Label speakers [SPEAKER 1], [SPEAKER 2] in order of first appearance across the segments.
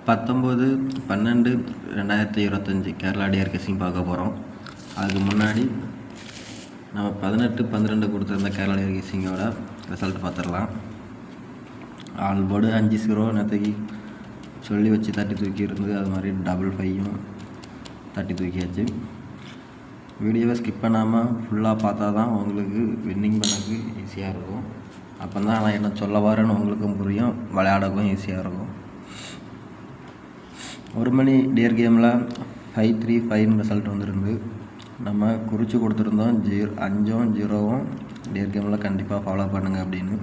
[SPEAKER 1] 19/12/2025 Kerala dear guessing பார்க்க போகிறோம். அதுக்கு முன்னாடி நம்ம 18/12 கொடுத்துருந்த கேரளா டியர் கெஸ்ஸிங்கோட ரிசல்ட் பார்த்துடலாம். ஆல் போர்டு 5-0 நேற்றுக்கு சொல்லி வச்சு தட்டி தூக்கி இருந்து, அது மாதிரி 5-5யும் தட்டி தூக்கியாச்சு. வீடியோவை ஸ்கிப் பண்ணாமல் ஃபுல்லாக பார்த்தா தான் உங்களுக்கு வின்னிங் பண்ணக்கு ஈஸியாக இருக்கும். அப்போ தான் நான் என்ன சொல்ல வரேன்னு உங்களுக்கும் புரியும், விளையாடக்கும் ஈஸியாக இருக்கும். 1 மணி டியர் கேமில் 5-3-5 ரிசல்ட் வந்துருந்து. நம்ம குறித்து கொடுத்துருந்தோம் 5-0 டியர் கேமில் கண்டிப்பாக ஃபாலோ பண்ணுங்கள் அப்படின்னு.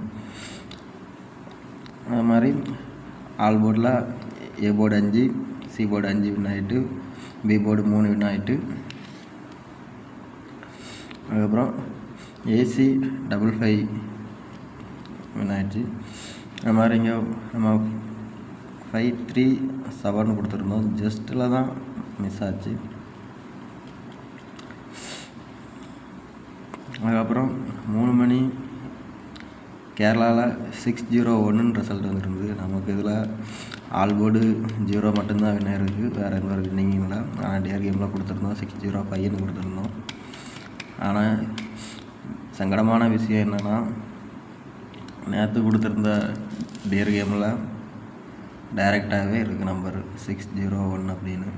[SPEAKER 1] அது மாதிரி ஆல் போர்டில் A board 5, C board 5 win ஆகிட்டு, பி போர்டு 3 வின் ஆகிட்டு, அதுக்கப்புறம் ஏசி 5-5 வின் ஆகிடுச்சு. அது மாதிரி இங்கே நம்ம 5-3-7 கொடுத்துருந்தோம், ஜஸ்ட்டில் தான் மிஸ் ஆச்சு. அதுக்கப்புறம் 3 மணி கேரளாவில் 6-0-1 ரிசல்ட் வந்துருந்து. நமக்கு இதில் ஆல் போர்டு 0 மட்டும்தான் வின் ஆகிருக்கு, வேறு எந்த ஒரு வின்னிங் இல்லை. ஆனால் டியர் கேமில் கொடுத்துருந்தோம் 6-0-5 கொடுத்துருந்தோம். ஆனால் சங்கடமான விஷயம் என்னென்னா, நேற்று கொடுத்துருந்த டியர் கேமில் டைரெக்டாகவே இருக்குது நம்பர் 6-0-1 அப்படின்னு.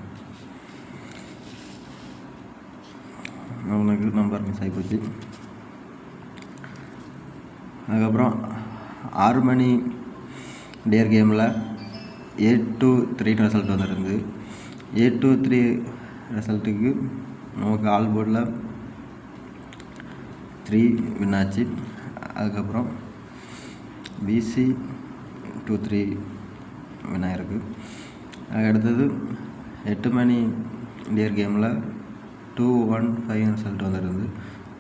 [SPEAKER 1] அவனுக்கு நம்பர் மிஸ் ஆகிப்போச்சு. அதுக்கப்புறம் 6 மணி டியர் கேமில் 8-3 ரிசல்ட் வந்துருந்து. 8-3 ரிசல்ட்டுக்கு நமக்கு ஆல் போர்டில் 3 வின் ஆச்சு. அதுக்கப்புறம் பிசி 2-3 வின் ஆகிருக்கு. அதுக்கடுத்தது 8 மணி டியர் கேமில் 2-1-5 ரிசல்ட் வந்துருந்து.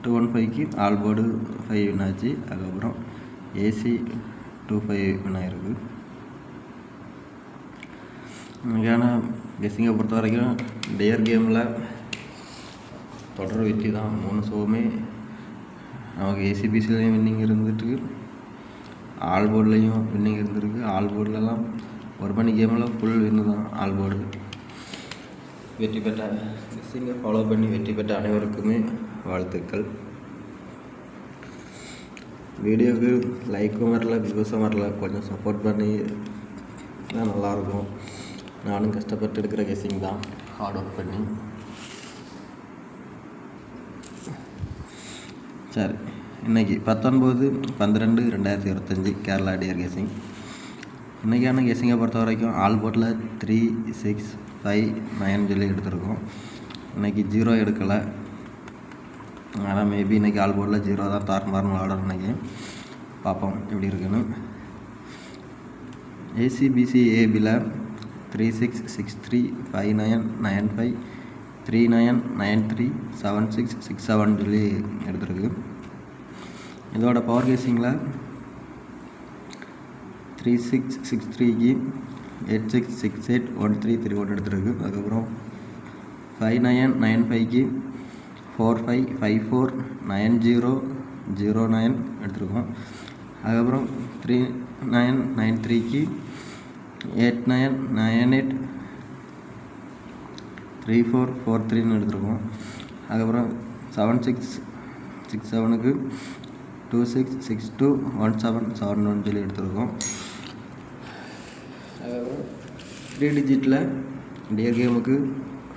[SPEAKER 1] 2-1-5க்கு ஆல் போர்டு 5 வின் ஆச்சு. அதுக்கப்புறம் ஏசி 2-5 வின் ஆகிருக்கு. இன்றைக்கான கெஸ்ஸிங்கை பொறுத்த வரைக்கும் டியர் கேமில் தொடர் வெற்றி தான். 3 ஷோவுமே நமக்கு ஏசிபிசிலையும் வின்னிங் இருந்துட்டு, ஆல் போர்ட்லேயும் வின்னிங் இருந்திருக்கு. ஆல் போர்ட்லலாம் 1 மணி கேமில் ஃபுல் வின்னு தான் ஆல் போர்டு. வெற்றி பெற்ற கெஸ்ஸிங்கை ஃபாலோ பண்ணி வெற்றி பெற்ற அனைவருக்குமே வாழ்த்துக்கள். வீடியோவுக்கு லைக்கும் வரல, வியூஸும் வரல, கொஞ்சம் சப்போர்ட் பண்ணி தான் நல்லாயிருக்கும். நானும் கஷ்டப்பட்டு எடுக்கிற கெஸ்ஸிங் தான், ஹார்ட் ஒர்க் பண்ணி. சரி, இன்றைக்கி 19/12/2025 கேரளா டியர் கெஸ்ஸிங். இன்றைக்கான கெஸ்ஸிங்கை பொறுத்த வரைக்கும் ஆல் போர்ட்டில் 3-6-5-9 சொல்லி எடுத்திருக்கோம். இன்றைக்கி 0 எடுக்கலை. ஆனால் மேபி இன்றைக்கி ஆல் போர்டில் 0 தான் தாறுமாறுன்னு விளாடணும். இன்றைக்கி பார்ப்போம் எப்படி இருக்குன்னு. ஏசிபிசி ஏபியில் 36-63-59-95 39-93-76-67 சொல்லி எடுத்துருக்கு. இதோட பவர் கெஸ்ஸிங்கில் 36-63க்கு 86-68-13-31 எடுத்துருக்கு. அதுக்கப்புறம் 59-95க்கு 45-54-90-09 எடுத்துருக்கோம். அதுக்கப்புறம் 39-93க்கு 89-98-34-43 எடுத்துருக்கோம். அதுக்கப்புறம் 76-67க்கு 26-62-17-71 சொல்லி எடுத்துருக்கோம். அதுக்கப்புறம் 3 டிஜிட்டில் டியர் கேமுக்கு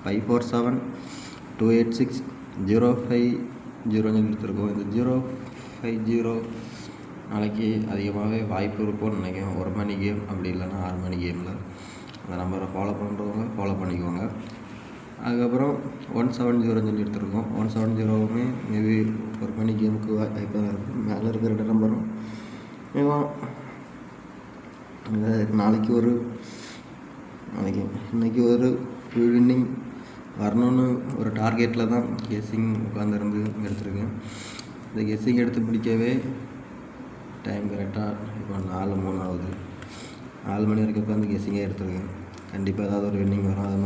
[SPEAKER 1] 547-286-050 எடுத்துருக்கோம். இந்த 050 நாளைக்கு அதிகமாகவே வாய்ப்பு இருக்கும்னு நினைக்கிறேன். 1 மணி கேம் அப்படி இல்லைன்னா 6 மணி கேமில் அந்த நம்பரை ஃபாலோ பண்ணுறவங்க ஃபாலோ பண்ணிக்கோங்க. அதுக்கப்புறம் 170 சொல்லி எடுத்துருக்கோம். 170வுமே மேபி 1 மணி கேமுக்கு வாய்ப்பாக தான் இருக்கும். மேலே இருக்கிற 2 நம்பரும் இன்றைக்கி ஒரு வின்னிங் வரணும்னு ஒரு டார்கெட்டில் தான் கெஸ்ஸிங் உட்காந்துருந்து எடுத்துருக்கேன். இந்த கெஸ்ஸிங் எடுத்து பிடிக்கவே டைம் கரெக்டாக இப்போ 4:03 ஆகுது. 4 மணி வரைக்கும் உட்காந்து கெஸ்ஸிங்கே எடுத்துருக்கேன். கண்டிப்பாக ஏதாவது ஒரு வின்னிங் வரும். அது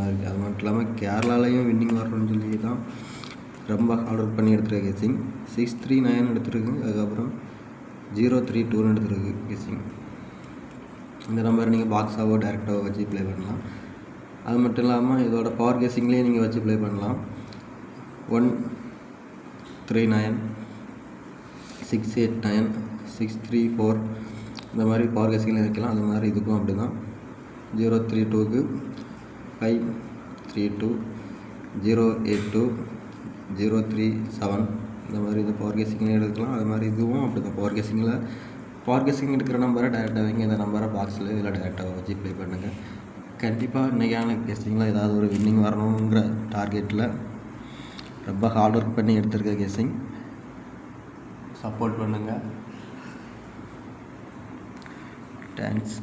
[SPEAKER 1] மட்டும் இல்லாமல் கேரளாலையும் வின்னிங் வரணும்னு சொல்லி தான் ரொம்ப ஹார்ட் ஒர்க் பண்ணி எடுத்துருக்க கெஸ்ஸிங். 6-3-9 எடுத்துருக்கு. அதுக்கப்புறம் 0-3-2 எடுத்துருக்கு கெஸ்ஸிங். இந்த நம்பரை நீங்கள் பாக்ஸாவோ டேரெக்டாவோ வச்சு ப்ளே பண்ணலாம். அது மட்டும் இல்லாமல் இதோட பவர் கெஸ்ஸிங்லேயே நீங்கள் வச்சு ப்ளே பண்ணலாம். 139 689 634 இந்த மாதிரி பவர் கெஸ்ஸிங்கில் வைக்கலாம். அது மாதிரி இதுக்கும் அப்படி தான். 032க்கு 532 082 037 இந்த மாதிரி இது பவர் கெஸ்ஸிங்லேயும் எடுக்கலாம். அது மாதிரி இதுவும் அப்படி தான். பவர் கெஸ்ஸிங் எடுக்கிற நம்பரை டேரெக்டாக வைங்க. இந்த நம்பரை பாக்ஸில் இதில் டேரெக்டாக வச்சு ப்ளே பண்ணுங்கள். கண்டிப்பாக இன்றைக்கான கெஸ்ஸிங்கில் ஏதாவது ஒரு வின்னிங் வரணுங்கிற டார்கெட்டில் ரொம்ப ஹார்ட் ஒர்க் பண்ணி எடுத்திருக்க கெஸ்ஸிங். சப்போர்ட் பண்ணுங்கள். தேங்க்ஸ்.